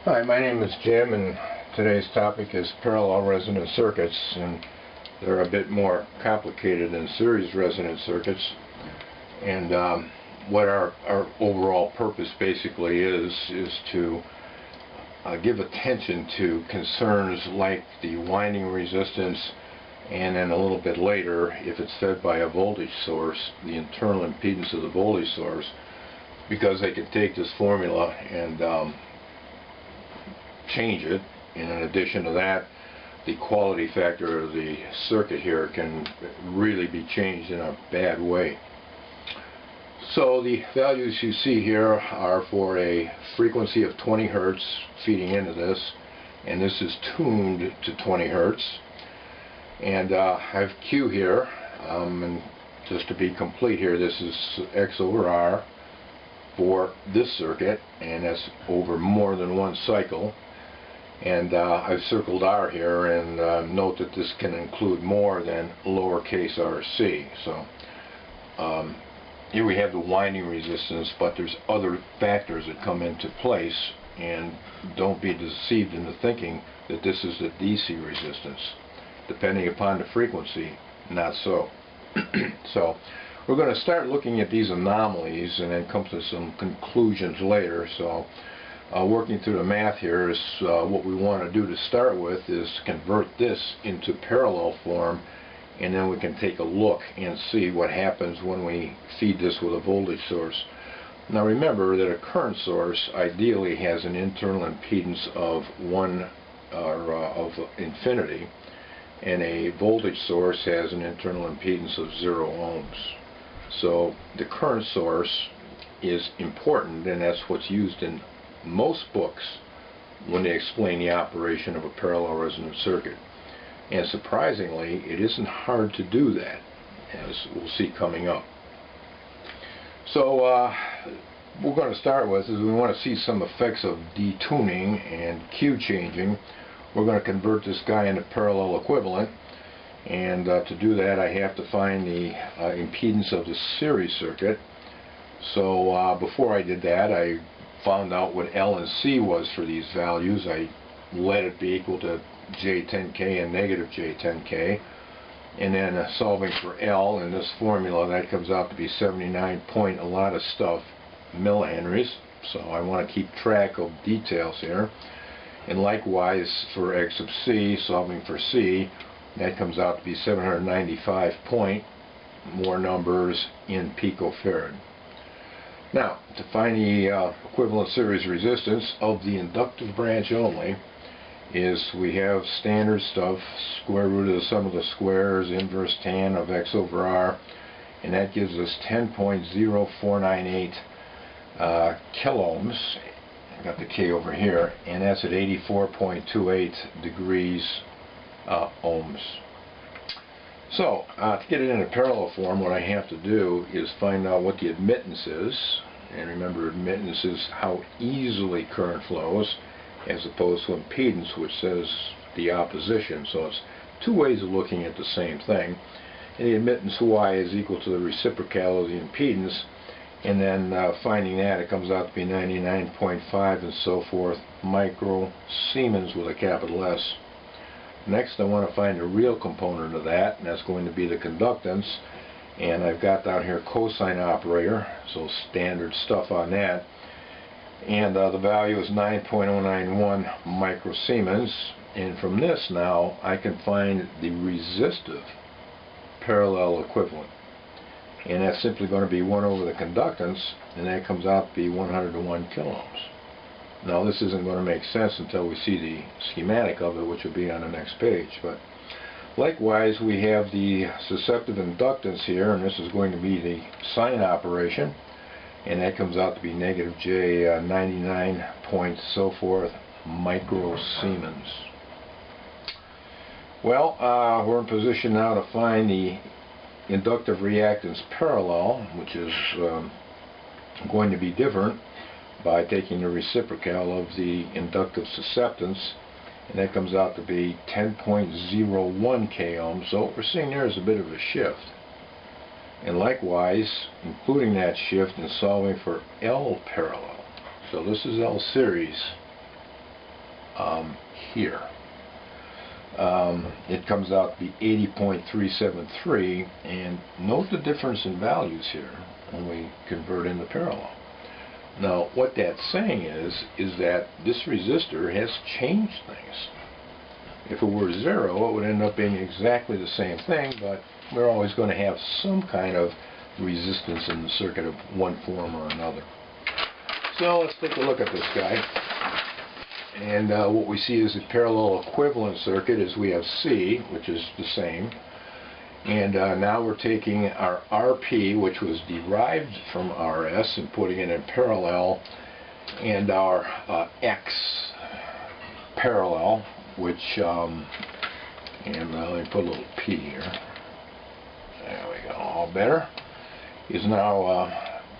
Hi, my name is Jim, and today's topic is parallel resonant circuits, and they're a bit more complicated than series resonant circuits. And what our overall purpose basically is to give attention to concerns like the winding resistance, and then a little bit later, if it's fed by a voltage source, the internal impedance of the voltage source, because they can take this formula and change it. And in addition to that, the quality factor of the circuit here can really be changed in a bad way. So the values you see here are for a frequency of 20 Hertz feeding into this, and this is tuned to 20 Hertz. And I have Q here, and just to be complete here, this is X over R for this circuit, and that's over more than one cycle. And I've circled R here, and note that this can include more than lowercase rc. So here we have the winding resistance, but there's other factors that come into place, and don't be deceived into thinking that this is the DC resistance. Depending upon the frequency, not so. So we're going to start looking at these anomalies and then come to some conclusions later. So working through the math here is what we want to do to start with, is to convert this into parallel form, and then we can take a look and see what happens when we feed this with a voltage source. Now remember that a current source ideally has an internal impedance of of infinity, and a voltage source has an internal impedance of 0 ohms. So the current source is important, and that's what's used in most books when they explain the operation of a parallel resonant circuit. And surprisingly, it isn't hard to do that, as we'll see coming up. So what we're going to start with is we want to see some effects of detuning and Q changing. We're going to convert this guy into parallel equivalent, and to do that I have to find the impedance of the series circuit. So before I did that, I found out what L and C was for these values. I let it be equal to J10K and negative J10K, and then solving for L in this formula, that comes out to be 79 point a lot of stuff millihenries. So I want to keep track of details here. And likewise for X sub C, solving for C, that comes out to be 795 point, more numbers, in picofarad. Now, to find the equivalent series resistance of the inductive branch only, is we have standard stuff, square root of the sum of the squares, inverse tan of X over R, and that gives us 10.0498 kiloohms. I got the K over here, and that's at 84.28 degrees ohms. So to get it in a parallel form, what I have to do is find out what the admittance is. And remember, admittance is how easily current flows, as opposed to impedance, which says the opposition. So it's two ways of looking at the same thing. And the admittance Y is equal to the reciprocal of the impedance, and then finding that, it comes out to be 99.5 and so forth microsiemens with a capital S. Next, I want to find the real component of that, and that's going to be the conductance. And I've got down here cosine operator, so standard stuff on that. And the value is 9.091 microsiemens. And from this now, I can find the resistive parallel equivalent. And that's simply going to be 1 over the conductance, and that comes out to be 101 kiloohms. Now this isn't going to make sense until we see the schematic of it, which will be on the next page. But likewise, we have the susceptive inductance here, and this is going to be the sine operation, and that comes out to be negative J 99 point so forth microsiemens. Well, we're in position now to find the inductive reactance parallel, which is going to be different by taking the reciprocal of the inductive susceptance, and that comes out to be 10.01 k ohms. So what we're seeing there is a bit of a shift. and likewise including that shift and solving for L parallel. So this is L series here. It comes out to be 80.373, and note the difference in values here when we convert into parallel. Now what that's saying is that this resistor has changed things. If it were 0, it would end up being exactly the same thing, but we're always going to have some kind of resistance in the circuit of one form or another. So let's take a look at this guy. And what we see is a parallel equivalent circuit is we have C, which is the same. And now we're taking our RP, which was derived from RS, and putting it in parallel, and our X parallel, which, and let me put a little P here. There we go, all better. Is now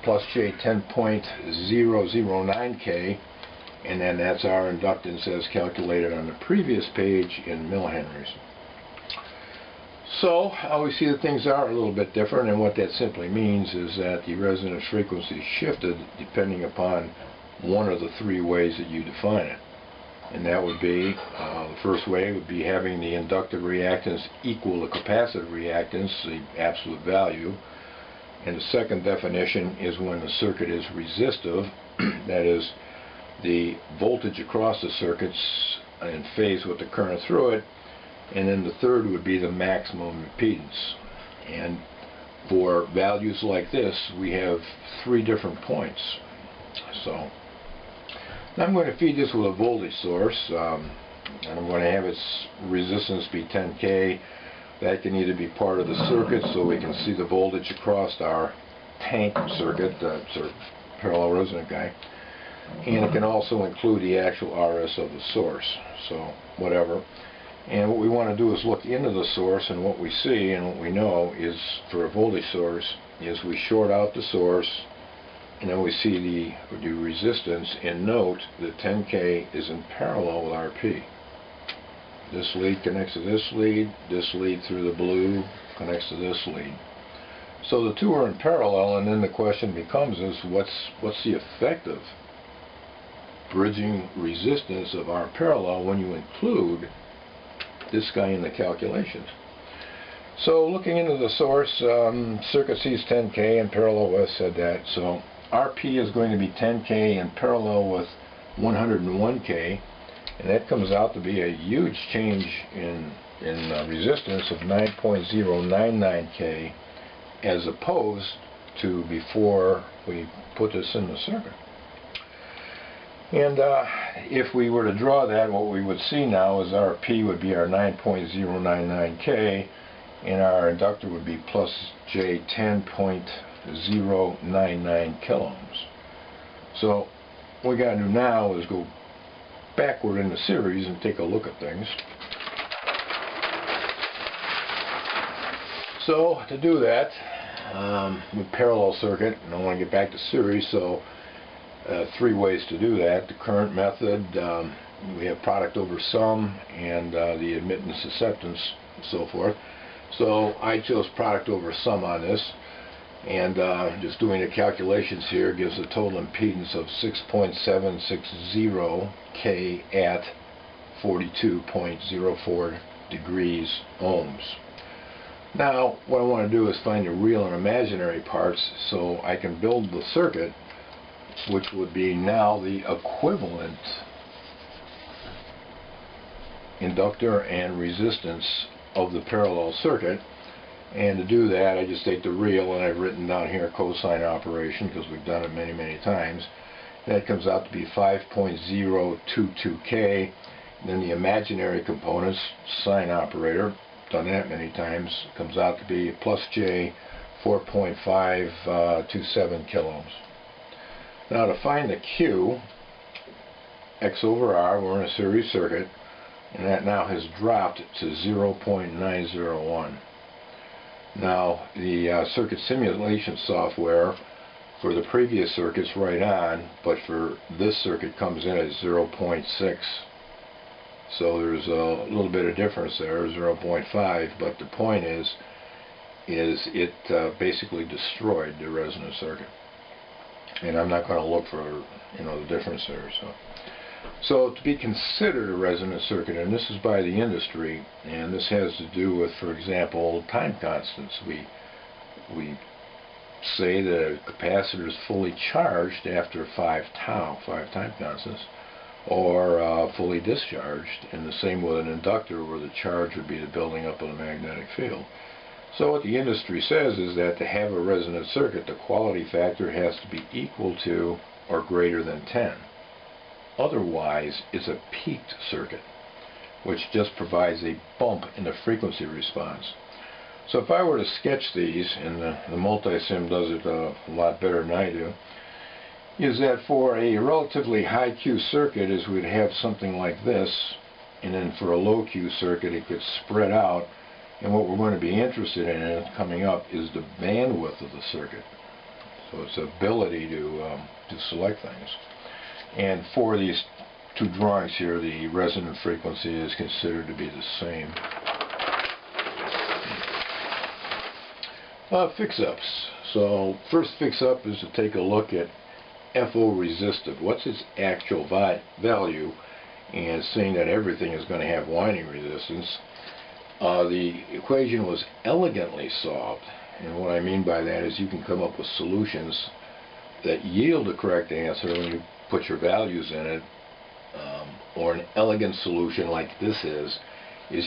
plus J 10.009K, and then that's our inductance as calculated on the previous page in millihenries. So we see that things are a little bit different, and what that simply means is that the resonance frequency shifted depending upon one of the three ways that you define it. And that would be, the first way would be having the inductive reactance equal the capacitive reactance, the absolute value. And the second definition is when the circuit is resistive, that is, the voltage across the circuit's in phase with the current through it. And then the third would be the maximum impedance. And for values like this, we have three different points. So now I'm going to feed this with a voltage source, and I'm going to have its resistance be 10K. That can either be part of the circuit so we can see the voltage across our tank circuit, sort of parallel resonant guy, and it can also include the actual RS of the source, so whatever. And what we want to do is look into the source, and what we see and what we know is, for a voltage source, is we short out the source, and then we see the resistance, and note that 10K is in parallel with RP. This lead connects to this lead through the blue connects to this lead. So the two are in parallel, and then the question becomes is what's the effect of bridging resistance of our parallel when you include this guy in the calculations. So looking into the source, circuit sees 10K in parallel with, said that, so RP is going to be 10K in parallel with 101K, and that comes out to be a huge change in resistance of 9.099K as opposed to before we put this in the circuit. And if we were to draw that, what we would see now is our P would be our 9.099K, and our inductor would be plus J 10.099 kiloohms. So what we got to do now is go backward in the series and take a look at things. So to do that, with parallel circuit, and I want to get back to series, so three ways to do that. The current method, we have product over sum, and the admittance acceptance, and so forth. So I chose product over sum on this, and just doing the calculations here gives a total impedance of 6.760K at 42.04 degrees ohms. Now what I want to do is find the real and imaginary parts so I can build the circuit, which would be now the equivalent inductor and resistance of the parallel circuit. And to do that, I just take the real, and I've written down here cosine operation because we've done it many, many times. That comes out to be 5.022K. Then the imaginary components, sine operator, done that many times, comes out to be plus J 4.527 kiloohms. Now to find the Q, X over R, we're in a series circuit, and that now has dropped to 0.901. Now the circuit simulation software for the previous circuit's right on, but for this circuit comes in at 0.6. So there's a little bit of difference there, 0.5, but the point is is it basically destroyed the resonant circuit. And I'm not going to look for, the difference there. So to be considered a resonant circuit, and this is by the industry, and this has to do with, for example, time constants. We say that a capacitor is fully charged after 5 tau, 5 time constants, or fully discharged, and the same with an inductor, where the charge would be the building up of the magnetic field. So what the industry says is that to have a resonant circuit, the quality factor has to be equal to or greater than 10. Otherwise, it's a peaked circuit, which just provides a bump in the frequency response. So if I were to sketch these, and the Multisim does it a lot better than I do, is that for a relatively high Q circuit is we'd have something like this, and then for a low Q circuit it could spread out, and what we're going to be interested in coming up is the bandwidth of the circuit. So its ability to select things. And for these two drawings here, the resonant frequency is considered to be the same. Fix-ups. So first fix-up is to take a look at FO resistive. What's its actual value? And seeing that everything is going to have winding resistance, the equation was elegantly solved. And what I mean by that is you can come up with solutions that yield the correct answer when you put your values in it. Or an elegant solution like this is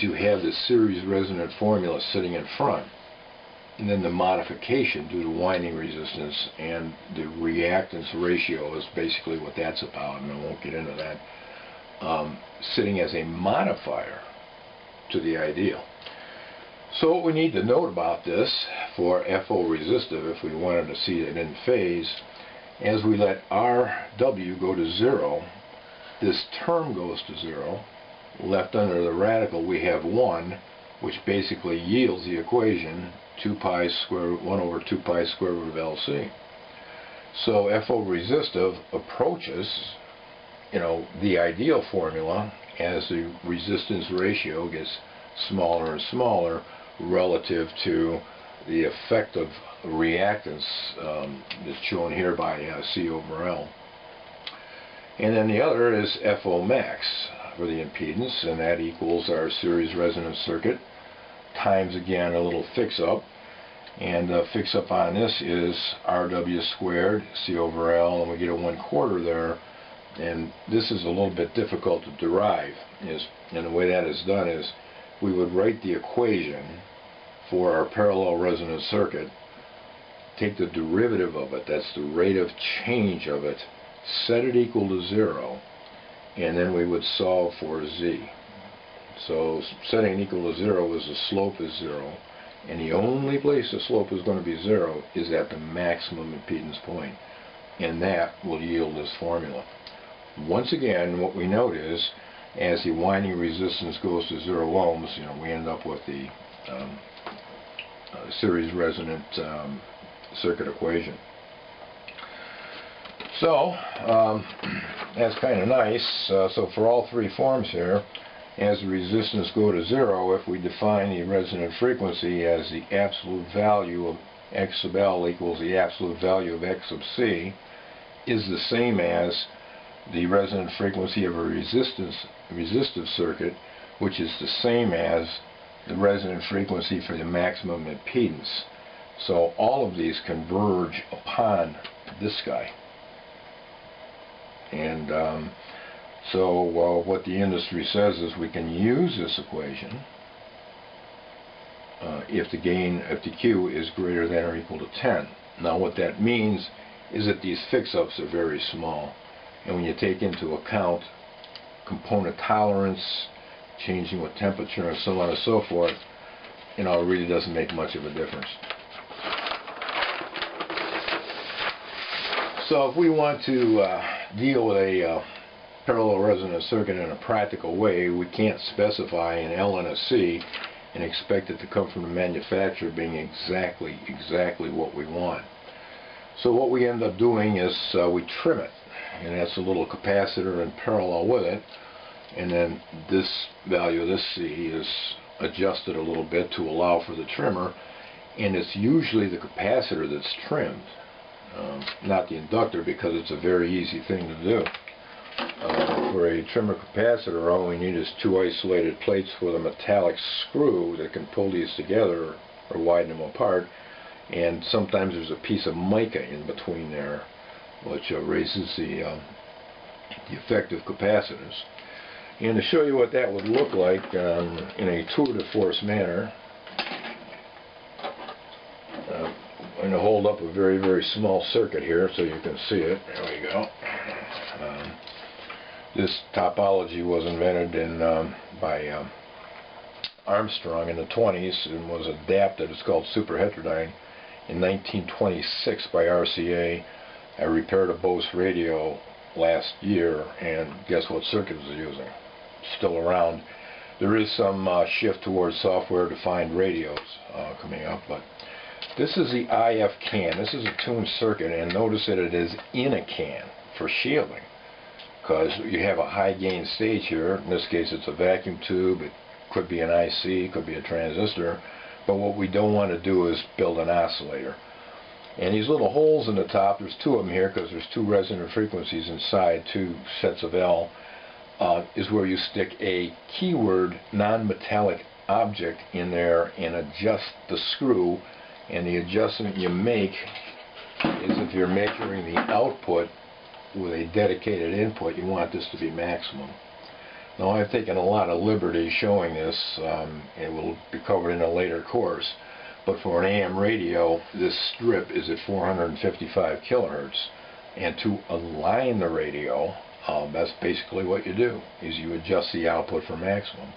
you have the series resonant formula sitting in front, and then the modification due to winding resistance and the reactance ratio is basically what that's about, and I won't get into that, sitting as a modifier to the ideal. So what we need to note about this for FO resistive, if we wanted to see it in phase, as we let RW go to 0, this term goes to 0. Left under the radical we have 1, which basically yields the equation 1 over 2 pi square root of LC. So FO resistive approaches, the ideal formula as the resistance ratio gets smaller and smaller relative to the effective reactance that's shown here by C over L. And then the other is FO max for the impedance, and that equals our series resonance circuit times, again, a little fix-up. And the fix-up on this is RW squared C over L, and we get a 1/4 there. And this is a little bit difficult to derive, and the way that is done is we would write the equation for our parallel resonant circuit, take the derivative of it, that's the rate of change of it, set it equal to 0, and then we would solve for Z. So setting it equal to 0 is the slope is 0, and the only place the slope is going to be 0 is at the maximum impedance point, and that will yield this formula. Once again, what we note is as the winding resistance goes to 0 ohms, we end up with the series resonant circuit equation. So that's kind of nice. So for all three forms here, as the resistance go to 0, if we define the resonant frequency as the absolute value of X sub L equals the absolute value of X sub C, is the same as the resonant frequency of a resistive circuit, which is the same as the resonant frequency for the maximum impedance. So all of these converge upon this guy. And so what the industry says is we can use this equation if the Q is greater than or equal to 10. Now what that means is that these fix-ups are very small. And when you take into account component tolerance, changing with temperature, and so on and so forth, it really doesn't make much of a difference. So if we want to deal with a parallel resonant circuit in a practical way, we can't specify an L and a C and expect it to come from the manufacturer being exactly what we want. So what we end up doing is we trim it, and that's a little capacitor in parallel with it, and then this value of this C is adjusted a little bit to allow for the trimmer, and it's usually the capacitor that's trimmed, not the inductor, because it's a very easy thing to do. For a trimmer capacitor, all we need is two isolated plates with a metallic screw that can pull these together or widen them apart, and sometimes there's a piece of mica in between there, which raises the effective capacitance. And to show you what that would look like in a tour de force manner, I'm going to hold up a very, very small circuit here so you can see it. There we go. This topology was invented by Armstrong in the 20s and was adapted. It's called super heterodyne in 1926 by RCA. I repaired a Bose radio last year, and guess what circuit it's using? Still around. There is some shift towards software-defined radios coming up, but this is the IF can. This is a tuned circuit, and notice that it is in a can for shielding, because you have a high gain stage here. In this case it's a vacuum tube, it could be an IC, could be a transistor, but what we don't want to do is build an oscillator. And these little holes in the top, there's two of them here because there's two resonant frequencies inside, two sets of L, is where you stick a keyword non-metallic object in there and adjust the screw. And the adjustment you make is if you're measuring the output with a dedicated input, you want this to be maximum. Now, I've taken a lot of liberty showing this. It will be covered in a later course. But for an AM radio, this strip is at 455 kilohertz. And to align the radio, that's basically what you do, is you adjust the output for maximum.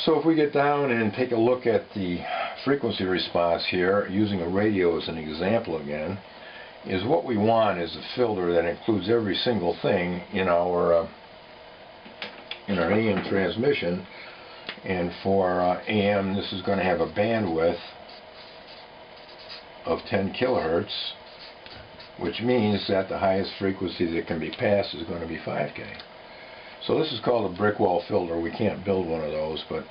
So if we get down and take a look at the frequency response here, using a radio as an example again, is what we want is a filter that includes every single thing in our AM transmission. And for AM, this is going to have a bandwidth of 10 kilohertz, which means that the highest frequency that can be passed is going to be 5K. So this is called a brick wall filter. We can't build one of those, but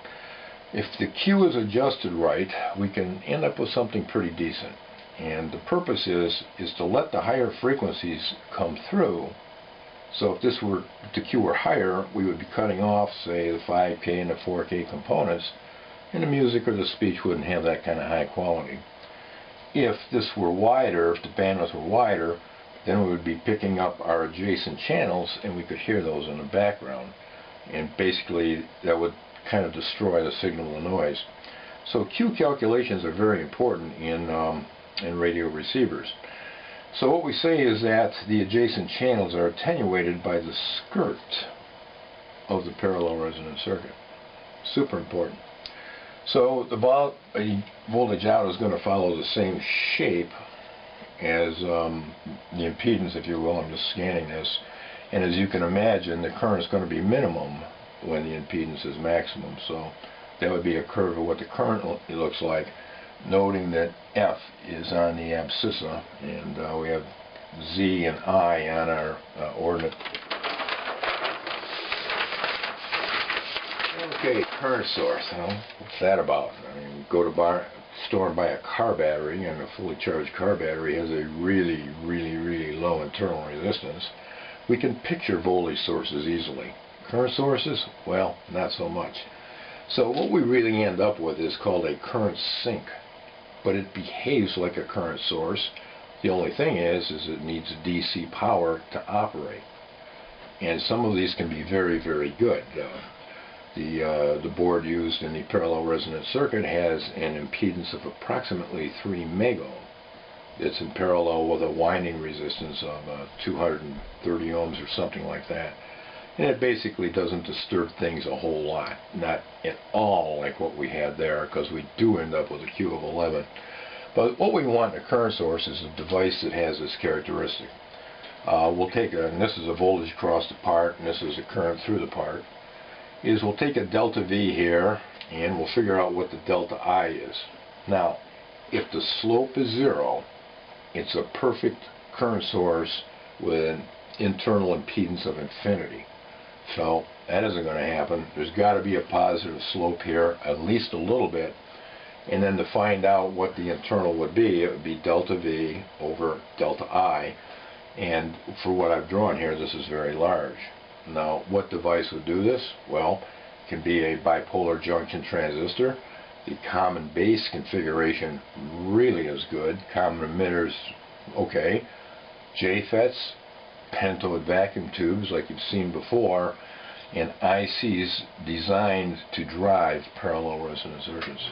if the Q is adjusted right, we can end up with something pretty decent. And the purpose is to let the higher frequencies come through. So if the Q were higher, we would be cutting off, say, the 5K and the 4K components, and the music or the speech wouldn't have that kind of high quality. If this were wider, if the bandwidth were wider, then we would be picking up our adjacent channels, and we could hear those in the background. And basically, that would kind of destroy the signal to noise. So Q calculations are very important in radio receivers. So what we say is that the adjacent channels are attenuated by the skirt of the parallel resonant circuit. Super important. So the voltage out is going to follow the same shape as the impedance, if you will. I'm just scanning this. And as you can imagine, the current is going to be minimum when the impedance is maximum. So that would be a curve of what the current looks like, noting that F is on the abscissa, and we have Z and I on our ordinate. Okay, current source. What's that about? I mean, go to store and buy a car battery, and a fully charged car battery has a really, really, really low internal resistance. We can picture voltage sources easily. Current sources? Well, not so much. So what we really end up with is called a current sink. But it behaves like a current source. The only thing is it needs DC power to operate. And some of these can be very, very good. The board used in the parallel resonant circuit has an impedance of approximately 3 megohm. It's in parallel with a winding resistance of 230 ohms or something like that. And it basically doesn't disturb things a whole lot. Not at all like what we had there, because we do end up with a Q of 11. But what we want in a current source is a device that has this characteristic. We'll take and this is a voltage across the part, and this is a current through the part. We'll take a delta V here, and we'll figure out what the delta I is. Now, if the slope is 0, it's a perfect current source with an internal impedance of infinity. So that isn't going to happen. There's got to be a positive slope here, at least a little bit. And then to find out what the internal would be, it would be delta V over delta I. And for what I've drawn here, this is very large. Now, what device would do this? Well, it can be a bipolar junction transistor. The common base configuration really is good. Common emitters, okay. JFETs, pentoid vacuum tubes like you've seen before, and ICs designed to drive parallel resonant circuits.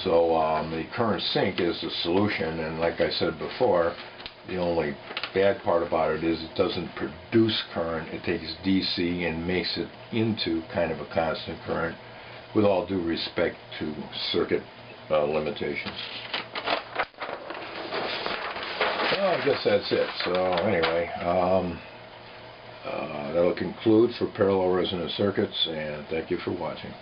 So the current sink is the solution, and like I said before, the only bad part about it is it doesn't produce current. It takes DC and makes it into kind of a constant current, with all due respect to circuit limitations. Well, I guess that's it. So anyway, that'll conclude for parallel resonant circuits, and thank you for watching.